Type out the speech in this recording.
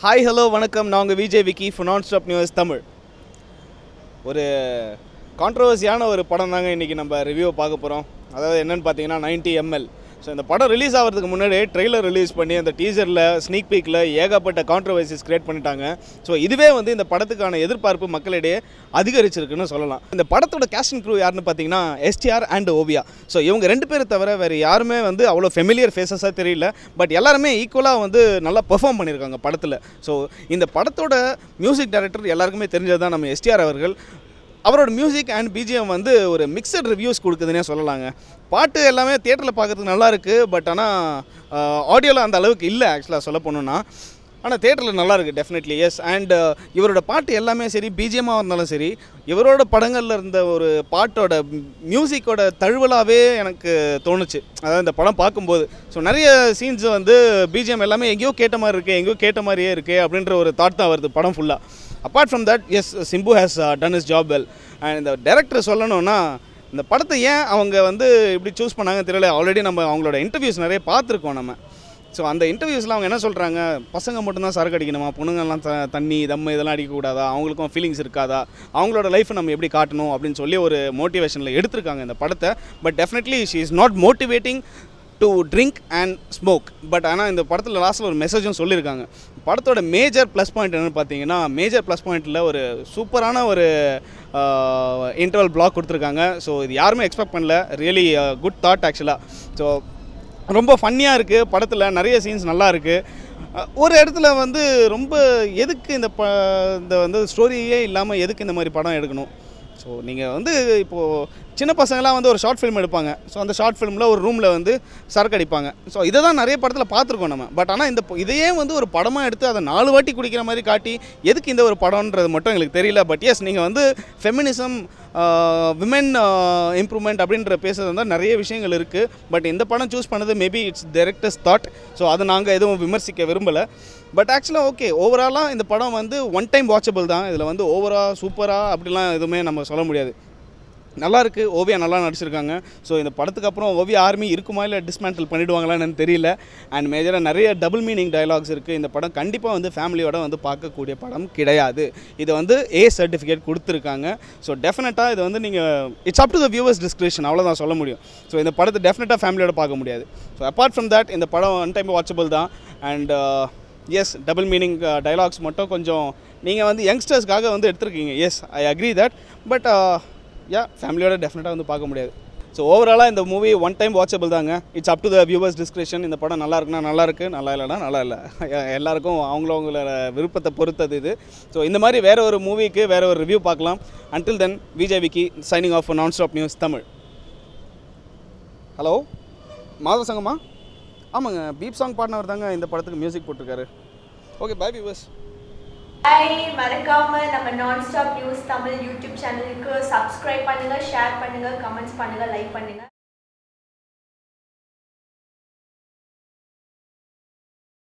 Hi, hello, வணக்கம். நான் உங்கள் Vijay Vicky for Non-Stop News Tamil. ஒரு கான்ட்ரவர்சியான ஒரு படம் தாங்க இன்றைக்கி நம்ம ரிவ்யூ பார்க்க போகிறோம். அதாவது என்னென்னு பார்த்தீங்கன்னா 90 ml. ஸோ இந்த படம் ரிலீஸ் ஆகிறதுக்கு முன்னாடி ட்ரெய்லர் ரிலீஸ் பண்ணி அந்த டீசரில் ஸ்னீக் பீக்கில் ஏகப்பட்ட கான்ட்ரவர்சிஸ் கிரியேட் பண்ணிட்டாங்க. ஸோ இதுவே வந்து இந்த படத்துக்கான எதிர்பார்ப்பு மக்களிடையே அதிகரிச்சிருக்குன்னு சொல்லலாம். இந்த படத்தோட கேஸ்டிங் க்ரூ யாருன்னு பார்த்தீங்கன்னா எஸ்டிஆர் அண்ட் ஓவியா. ஸோ இவங்க ரெண்டு பேரை தவிர வேறு யாருமே வந்து அவ்வளோ ஃபெமிலியர் ஃபேஸஸாக தெரியல. பட் எல்லாருமே ஈக்குவலாக வந்து நல்லா பெர்ஃபார்ம் பண்ணியிருக்காங்க படத்தில். ஸோ இந்த படத்தோட மியூசிக் டைரக்டர் எல்லாருக்குமே தெரிஞ்சது தான் நம்ம எஸ்டிஆர் அவர்கள். அவரோட மியூசிக் அண்ட் பிஜிஎம் வந்து ஒரு மிக்சட் ரிவ்யூஸ் கொடுக்குதுன்னே சொல்லலாங்க. பாட்டு எல்லாமே தியேட்டரில் பார்க்குறதுக்கு நல்லா இருக்குது. பட் ஆனால் ஆடியோவில் அந்த அளவுக்கு இல்லை ஆக்சுவலாக சொல்ல போனோன்னா. ஆனால் தியேட்டரில் நல்லா இருக்குது டெஃபினெட்லி எஸ். அண்ட் இவரோட பாட்டு எல்லாமே சரி, பிஜிஎம்மாக இருந்தாலும் சரி, இவரோட படங்களில் இருந்த ஒரு பாட்டோட மியூசிக்கோட தழுவலாகவே எனக்கு தோணுச்சு. அதாவது இந்த படம் பார்க்கும்போது ஸோ நிறைய சீன்ஸ் வந்து பிஜிஎம் எல்லாமே எங்கேயோ கேட்ட மாதிரி இருக்குது, எங்கேயோ கேட்ட மாதிரியே இருக்குது அப்படின்ற ஒரு தாட் தான் வருது படம் ஃபுல்லாக. Apart from that yes, Simbu has done is job well. And இந்த டைரக்டர் சொல்லணும்னா இந்த படத்தை ஏன் அவங்க வந்து இப்படி சூஸ் பண்ணாங்கன்னு தெரியல. ஆல்ரெடி நம்ம அவங்களோட இன்டர்வியூஸ் நிறைய பார்த்துருக்கோம் நம்ம. ஸோ அந்த இன்டர்வியூஸில் அவங்க என்ன சொல்கிறாங்க, பசங்க மட்டும்தான் சரக்கு அடிக்கணுமா, பொண்ணுங்கள்லாம் தண்ணி தம்மு இதெல்லாம் அடிக்கக்கூடாதா, அவங்களுக்கும் ஃபீலிங்ஸ் இருக்காதா, அவங்களோட லைஃப்பை நம்ம எப்படி காட்டணும் அப்படின்னு சொல்லி ஒரு மோட்டிவேஷனில் எடுத்திருக்காங்க இந்த படத்தை. But definitely she is not motivating to drink and smoke. But ஆனால் இந்த படத்தில் லாஸ்ட்டில் ஒரு மெசேஜும் சொல்லியிருக்காங்க. படத்தோட மேஜர் ப்ளஸ் பாயிண்ட் என்னென்னு பார்த்தீங்கன்னா, மேஜர் ப்ளஸ் பாயிண்ட்டில் ஒரு சூப்பரான ஒரு இன்டர்வல் பிளாக் கொடுத்துருக்காங்க. ஸோ இது யாருமே எக்ஸ்பெக்ட் பண்ணல. ரியலி குட் தாட் ஆக்சுவலாக. ஸோ ரொம்ப ஃபன்னியாக இருக்குது படத்தில். நிறைய சீன்ஸ் நல்லா இருக்குது. ஒரு இடத்துல வந்து ரொம்ப எதுக்கு இந்த வந்து ஸ்டோரியே இல்லாமல் எதுக்கு இந்த மாதிரி படம் எடுக்கணும். ஸோ நீங்கள் வந்து இப்போது சின்ன பசங்களாம் வந்து ஒரு ஷார்ட் ஃபிலிம் எடுப்பாங்க. ஸோ அந்த ஷார்ட் ஃபிலிமில் ஒரு ரூமில் வந்து சரக்கு அடிப்பாங்க. ஸோ இதை தான் நிறைய படத்தில் பார்த்துருக்கோம் நம்ம. பட் ஆனால் இதையே வந்து ஒரு படமாக எடுத்து அதை 4 வாட்டி குடிக்கிற மாதிரி காட்டி எதுக்கு இந்த ஒரு படம்ன்றது மட்டும் எங்களுக்கு தெரியல. பட் எஸ், நீங்கள் வந்து ஃபெமினிசம், விமென் இம்ப்ரூவ்மெண்ட் அப்படின்ற பேசுகிறது வந்து நிறைய விஷயங்கள் இருக்குது. பட் இந்த படம் சூஸ் பண்ணது maybe it's directors thought. So அதை நாங்கள் எதுவும் விமர்சிக்க விரும்பலை. பட் ஆக்சுவலாக ஓகே, ஓவராலாக இந்த படம் வந்து ஒன் டைம் வாட்சபிள் தான். இதில் வந்து ஓவராக சூப்பராக அப்படிலாம் எதுவுமே நம்ம சொல்ல முடியாது. நல்லாயிருக்கு. ஓவியா நல்லா நடிச்சிருக்காங்க. ஸோ இந்த படத்துக்கு அப்புறம் ஓவியா ஆர்மி இருக்குமா இல்லை டிஸ்மேண்டில் பண்ணிவிடுவாங்களான்னு தெரியல. அண்ட் மேஜராக நிறைய டபுள் மீனிங் டயலாக்ஸ் இருக்குது. இந்த படம் கண்டிப்பாக வந்து ஃபேமிலியோட வந்து பார்க்கக்கூடிய படம் கிடையாது. இது வந்து A சர்டிஃபிகேட் கொடுத்துருக்காங்க. ஸோ டெஃபினட்டாக இது வந்து நீங்கள் it's up to the viewers description, அவ்வளோதான் சொல்ல முடியும். ஸோ இந்த படத்தை டெஃபினட்டாக ஃபேமிலியோட பார்க்க முடியாது. ஸோ அப்பார்ட் ஃப்ரம் தட் இந்த படம் ஒன் டைம் வாட்சபிள் தான். And yes, double meaning dialogues மட்டும் கொஞ்சம் நீங்கள் வந்து யங்ஸ்டர்ஸ்க்காக வந்து எடுத்துருக்கீங்க. Yes, I agree that. But ஃபேமிலியோட டெஃபினட்டாக வந்து பார்க்க முடியாது. ஸோ ஓவராலாக இந்த மூவி ஒன் டைம் வாட்சபிள் தாங்க. It's up to the viewers description. இந்த படம் நல்லா இருக்குன்னா நல்லா இருக்குது, நல்லா இல்லைனா நல்லா இல்லை. எல்லாருக்கும் அவங்களோட விருப்பத்தை பொறுத்தது இது. ஸோ இந்த மாதிரி வேறு ஒரு மூவிக்கு வேறு ஒரு ரிவ்யூ பார்க்கலாம். Until then, Vijay Vicky signing off nonstop news Tamil. Hello, மாதவ சங்கமா? ஆமாங்க, பீப் சாங் பாடினவர் தாங்க இந்த படத்துக்கு மியூசிக் போட்டிருக்காரு. Okay, by viewers. ஹாய், மறக்காம நம்ம நான்-ஸ்டாப் நியூஸ் தமிழ் யூடியூப் சேனலுக்கு சப்ஸ்கிரைப் பண்ணுங்க, ஷேர் பண்ணுங்க, கமெண்ட்ஸ் பண்ணுங்க, லைக் பண்ணுங்க.